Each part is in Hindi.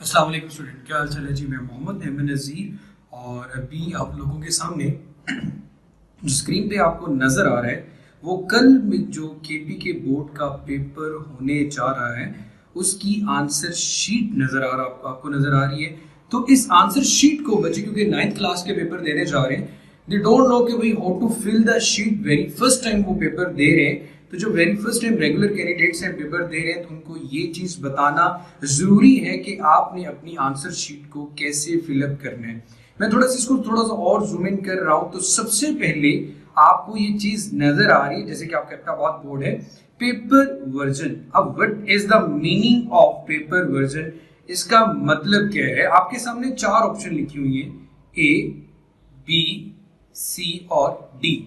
अस्सलाम वालेकुम स्टूडेंट, क्या हाल चाल है जी। मैं मोहम्मद अहमद नज़ीर और अभी आप लोगों के सामने जो स्क्रीन पे आपको नज़र आ रहा है वो कल में जो केपी के बोर्ड का पेपर होने जा रहा है उसकी आंसर शीट नज़र आ रहा आपको नज़र आ रही है। तो इस आंसर शीट को बच्चे क्योंकि 9th क्लास के पेपर देने जा रहे हैं, दे डोंट नो कि भाई how to fill the sheet. Very first time वो पेपर दे रहे हैं, तो जो very first time regular candidates हैं पेपर दे रहे हैं तो उनको ये चीज बताना जरूरी है कि आपने अपनी आंसर शीट को कैसे फिलअप करना है। मैं थोड़ा सा इसको थोड़ा सा और जूम इन कर रहा हूं। तो सबसे पहले आपको ये चीज नजर आ रही है जैसे कि आपका अपना बहुत बोर्ड है पेपर वर्जन। अब what is the meaning of paper version, इसका मतलब क्या है। आपके सामने चार ऑप्शन लिखी हुई है, ए बी सी और डी।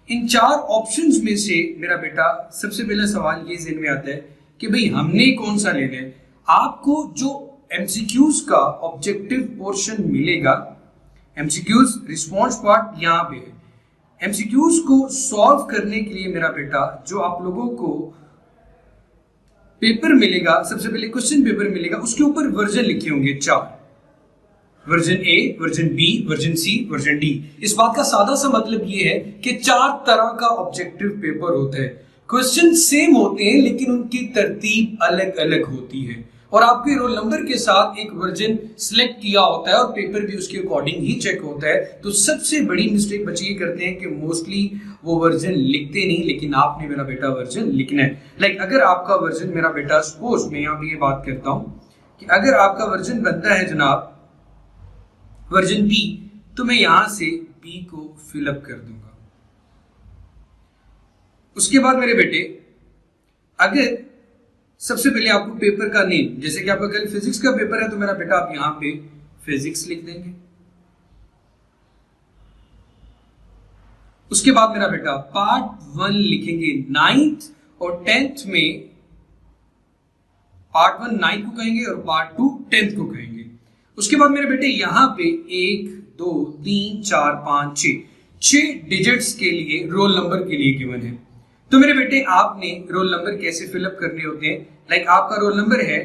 इन चार ऑप्शंस में से मेरा बेटा सबसे पहला सवाल ये ज़हन में आता है कि भाई हमने कौन सा लेना है। आपको जो एमसीक्यूज का ऑब्जेक्टिव पोर्शन मिलेगा, एमसीक्यूज रिस्पॉन्स पार्ट यहाँ पे है। एमसीक्यूज को सॉल्व करने के लिए मेरा बेटा जो आप लोगों को पेपर मिलेगा, सबसे पहले क्वेश्चन पेपर मिलेगा, उसके ऊपर वर्जन लिखे होंगे चार, वर्जन ए, वर्जन बी, वर्जन सी, वर्जन डी। इस बात का सादा सा मतलब ये है कि चार तरह का ऑब्जेक्टिव पेपर होता है। क्वेश्चन सेम होते हैं लेकिन उनकी तरतीब अलग अलग होती है और आपके रोल नंबर के साथ एक वर्जन सिलेक्ट किया होता है और पेपर भी उसके अकॉर्डिंग ही चेक होता है। तो सबसे बड़ी मिस्टेक बच्चे ये करते हैं कि मोस्टली वो वर्जन लिखते नहीं, लेकिन आपने मेरा बेटा वर्जन लिखना है। लाइक अगर आपका वर्जन मेरा बेटा, सपोज मैं यहाँ पे ये बात करता हूं कि अगर आपका वर्जन बनता है जनाब वर्जन बी, तो मैं यहां से बी को फिलअप कर दूंगा। उसके बाद मेरे बेटे अगर सबसे पहले आपको पेपर का नेम, जैसे कि आपका कल फिजिक्स का पेपर है तो मेरा बेटा आप यहां पे फिजिक्स लिख देंगे। उसके बाद मेरा बेटा पार्ट 1 लिखेंगे। 9th और 10th में पार्ट 1 9th को कहेंगे और पार्ट 2 10th को कहेंगे। उसके बाद मेरे बेटे यहां पे 1 2 3 4 5 6 डिजिट्स के लिए रोल नंबर के लिए गिवन है। तो मेरे बेटे आपने रोल नंबर कैसे फिलअप करने होते हैं। लाइक आपका रोल नंबर है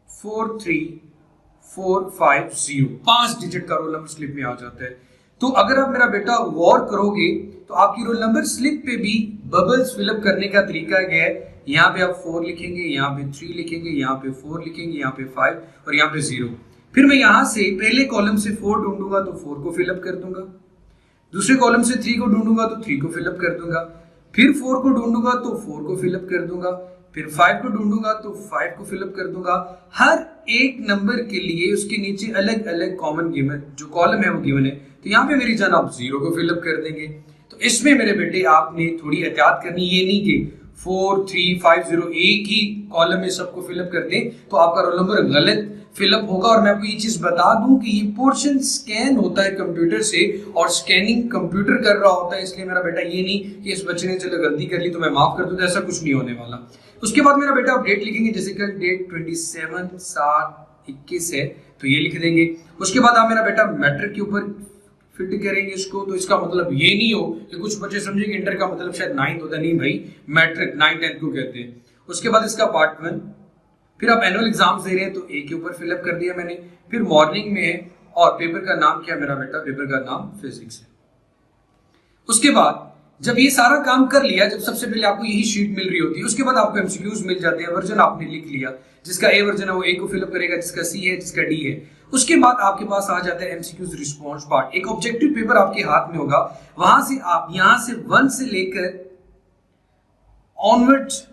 43450, 5 डिजिट का रोल नंबर स्लिप में आ जाता है। तो अगर आप मेरा बेटा गौर करोगे तो आपकी रोल नंबर स्लिप पे भी बबल्स फिलअप करने का तरीका क्या है। यहाँ पे आप 4 लिखेंगे, यहाँ पे 3 लिखेंगे, यहाँ पे 4 लिखेंगे, यहाँ पे 5 और यहाँ पे 0। फिर मैं यहां से पहले कॉलम से 4 ढूंढूंगा तो 4 को फिलअप कर दूंगा, दूसरे कॉलम से 3 को ढूंढूंगा तो 3 को फिलअप कर दूंगा, फिर 4 को ढूंढूंगा तो 4 को फिलअप कर दूंगा, फिर 5 को ढूंढूंगा तो 5 को फिलअप कर दूंगा। हर एक नंबर के लिए उसके नीचे अलग अलग कॉमन गिवन जो कॉलम है वो गिवन है। तो यहाँ पे मेरी जान आप 0 को फिलअप कर देंगे। तो इसमें मेरे बेटे आपने थोड़ी एहतियात करनी, ये नहीं कि 4 3 5 0 एक ही कॉलम में सबको फिलअप कर दें तो आपका रोल नंबर गलत फिलअप होगा। और मैं आपको ये चीज बता दूं कि ये पोर्शन स्कैन होता है कंप्यूटर से और स्कैनिंग कंप्यूटर कर रहा होता है, इसलिए मेरा बेटा ये नहीं कि इस बच्चे ने चलो गलती कर ली तो मैं माफ कर दूं, तो ऐसा कुछ नहीं होने वाला। उसके बाद मेरा बेटा आप डेट लिखेंगे, जैसे कल डेट 27/7/21 है तो ये लिख देंगे। उसके बाद आप मेरा बेटा मैट्रिक के ऊपर फिट करेंगे इसको। तो इसका मतलब ये नहीं हो कि कुछ बच्चे समझेंगे इंटर का मतलब शायद 9th होता, नहीं भाई, मैट्रिक 9 10 को कहते हैं। उसके बाद इसका पार्ट 1, फिर आप एनुअल एग्जाम्स दे रहे हैं तो ए के ऊपर फिलअप कर दिया मैंने। फिर मॉर्निंग में है और पेपर का नाम क्या मेरा बेटा, पेपर का नाम फिजिक्स है। उसके बाद जब ये सारा काम कर लिया, जब सबसे पहले आपको यही शीट मिल रही होती है, उसके बाद आपको एमसीक्यूज मिल जाते हैं। वर्जन आपने लिख लिया, जिसका ए वर्जन है वो ए को फिलअप करेगा, जिसका सी है, जिसका डी है। उसके बाद आपके पास आ जाता है एमसीक्यूज रिस्पॉन्स पार्ट। एक ऑब्जेक्टिव पेपर आपके हाथ में होगा, वहां से आप यहां से 1 से लेकर ऑनवर्ड्स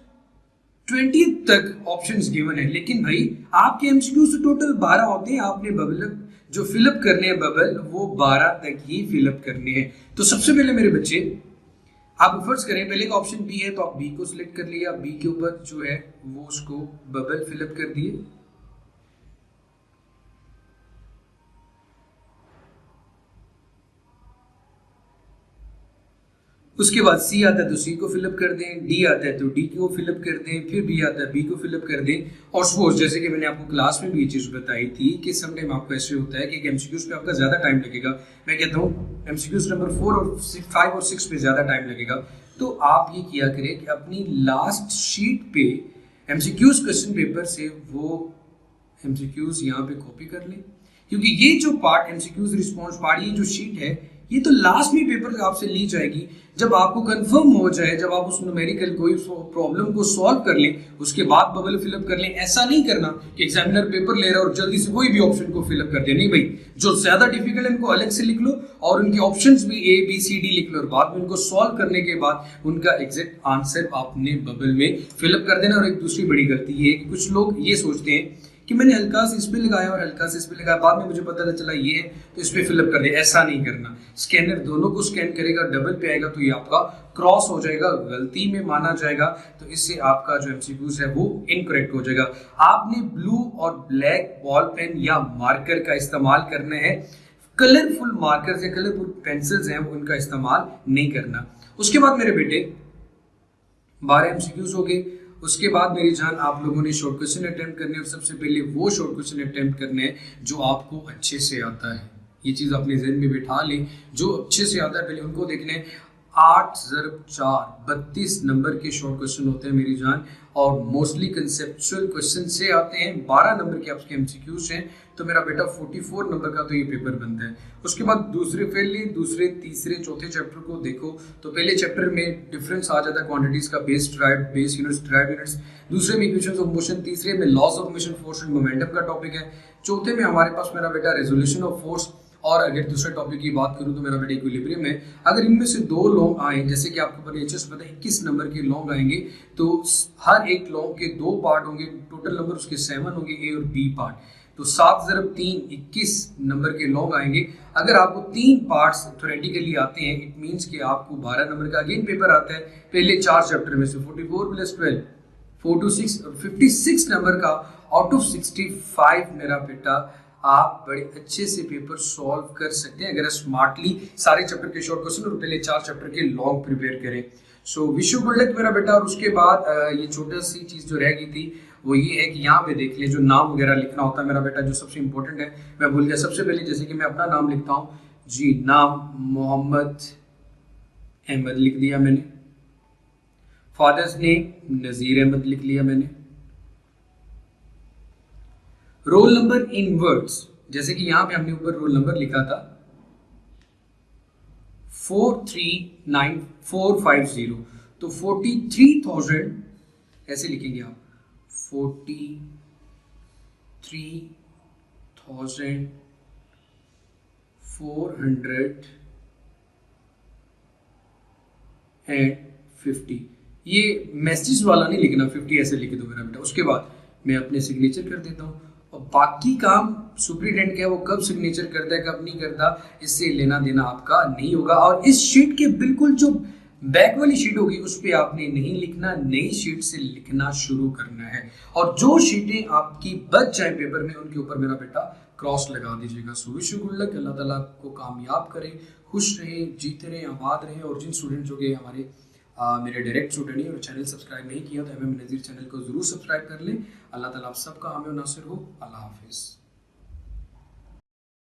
20 तक ऑप्शंस गिवन है। लेकिन भाई आपके एमसीक्यू से टोटल 12 होते हैं, आपने बबल जो फिलअप करने हैं बबल वो 12 तक ही फिलअप करने हैं। तो सबसे पहले मेरे बच्चे आप फर्स्ट करें, पहले का ऑप्शन बी है तो आप बी को सिलेक्ट कर लिया, बी के ऊपर जो है वो उसको बबल फिलअप कर दिए। उसके बाद सी आता है तो सी को फिलअप कर दें, डी आता है तो डी को फिलअप कर दें, फिर बी आता है बी को फिलअप कर दें। और सपोज जैसे कि मैंने आपको क्लास में भी ये चीज़ बताई थी कि समटाइम आपको ऐसे होता है कि एमसीक्यूज पे आपका ज़्यादा टाइम लगेगा। मैं कहता हूँ एमसीक्यूज नंबर 4 और 5 और 6 पे ज़्यादा टाइम लगेगा। तो आप ये किया करें कि अपनी लास्ट शीट पे एमसीक्यूज क्वेश्चन पेपर से वो एमसीक्यूज यहाँ पे कॉपी कर लें, क्योंकि ये जो पार्ट एमसीक्यूज रिस्पॉन्स पार्ट, ये जो शीट है, ये तो लास्ट में पेपर आपसे ली जाएगी जब आपको कंफर्म हो जाए, जब आप उस न्यूमेरिकल कोई प्रॉब्लम को सॉल्व कर लें, उसके बाद बबल फिलअप कर लें। ऐसा नहीं करना कि एग्जामिनर पेपर ले रहा है और जल्दी से कोई भी ऑप्शन को फिलअप कर दे। नहीं भाई, जो ज्यादा डिफिकल्ट है उनको अलग से लिख लो और उनके ऑप्शंस भी ए बी सी डी लिख लो, और बाद में उनको सॉल्व करने के बाद उनका एग्जैक्ट आंसर आपने बबल में फिलअप कर देना। और एक दूसरी बड़ी गलती ये है कि कुछ लोग ये सोचते हैं कि मैंने हल्का से इस पे लगाया और हल्का से इस पे लगाया, बाद में मुझे पता चला ये है तो इस पे फिलअप कर दिया। ऐसा नहीं करना। स्कैनर दोनों को स्कैन करेगा, डबल पे आएगा तो ये आपका क्रॉस हो जाएगा, गलती में माना जाएगा, तो इससे आपका जो एमसीक्यूज है वो इनकरेक्ट हो जाएगा। आपने ब्लू और ब्लैक बॉल पेन या मार्कर का इस्तेमाल करना है, कलरफुल मार्कर या कलरफुल पेंसिल्स हैं उनका इस्तेमाल नहीं करना। उसके बाद मेरे बेटे 12 एमसीक्यूज हो गए। उसके बाद मेरी जान आप लोगों ने शॉर्ट क्वेश्चन अटेम्प्ट करने, और सबसे पहले वो शॉर्ट क्वेश्चन अटेम्प्ट करने हैं जो आपको अच्छे से आता है। ये चीज़ अपने जहन में बिठा लें, जो अच्छे से आता है पहले उनको देखने। 8 × 4 32 नंबर के शॉर्ट क्वेश्चन होते हैं मेरी जान, और मोस्टली कंसेप्चुअल क्वेश्चन से आते हैं। 12 नंबर के आपके एमसीक्यूज हैं, तो मेरा बेटा 44 नंबर का तो ये पेपर बनता है। उसके बाद दूसरे पहले दूसरे तीसरे चौथे चैप्टर को देखो तो पहले चैप्टर में डिफरेंस आ जाता है क्वांटिटीज का, base derived, base units, derived units. दूसरे में इक्वेशंस ऑफ मोशन, तीसरे में loss of motion, force and momentum का टॉपिक है। चौथे में हमारे पास मेरा बेटा रेजोल्यूशन ऑफ फोर्स, और अगर दूसरे टॉपिक की बात करूं तो मेरा बेटा इक्विलिब्रियम है। अगर इनमें से 2 लॉन्ग आए, जैसे कि आपको पता है 21 नंबर के लॉन्ग आएंगे, तो हर एक लॉन्ग के 2 पार्ट होंगे, टोटल नंबर उसके 7 होंगे, ए और बी पार्ट। तो 7 × 3 21 नंबर के लॉन्ग आएंगे। अगर आपको 3 पार्ट्स थ्योरेटिकली आते हैं, इट मींस कि आपको 12 नंबर का अगेन पेपर आता है पहले 4 चैप्टर में से। 44 + 12 4 to 6 और 56 नंबर का आउट ऑफ 65 मेरा बेटा आप बड़े अच्छे से पेपर सॉल्व कर सकते हैं अगर स्मार्टली सारे चैप्टर के शॉर्ट क्वेश्चन और पहले 4 चैप्टर के लॉन्ग प्रिपेयर करें। सो विश यू गुड लक मेरा बेटा। और उसके बाद ये छोटा सी चीज़ जो रह गई थी वो ये है कि यहाँ पे देख ले, जो नाम वगैरह लिखना होता है मेरा बेटा, जो सबसे इंपॉर्टेंट है, मैं भूल गया। सबसे पहले जैसे कि मैं अपना नाम लिखता हूँ जी, नाम मोहम्मद अहमद लिख दिया मैंने, फादर्स नेम नज़ीर अहमद लिख लिया मैंने, रोल नंबर इन वर्ड्स, जैसे कि यहां पे हमने ऊपर रोल नंबर लिखा था 439,450, तो 43,000 ऐसे लिखेंगे आप, 43,450। ये मैसेज वाला नहीं लिखना, 50 ऐसे लिख दो मेरा बेटा। उसके बाद मैं अपने सिग्नेचर कर देता हूँ, और बाकी काम सुपरिटेंडेंट क्या है वो कब सिग्नेचर करता है कब नहीं करता, इससे लेना देना आपका नहीं होगा। और इस शीट के बिल्कुल जो बैक वाली शीट होगी उस पर आपने नहीं लिखना, नई शीट से लिखना शुरू करना है। और जो शीटें आपकी बच जाए पेपर में उनके ऊपर मेरा बेटा क्रॉस लगा दीजिएगा। So wish you good luck, अल्लाह ताला को कामयाब करे, खुश रहे, जीते रहे, आबाद रहे। और जिन स्टूडेंट जो कि हमारे मेरे डायरेक्ट स्टूडेंट ही और चैनल सब्सक्राइब नहीं किया तो MM नज़ीर चैनल को ज़रूर सब्सक्राइब कर लें। अल्लाह ताला आप सबका हामी और नासिर हो। अल्लाह हाफिज़।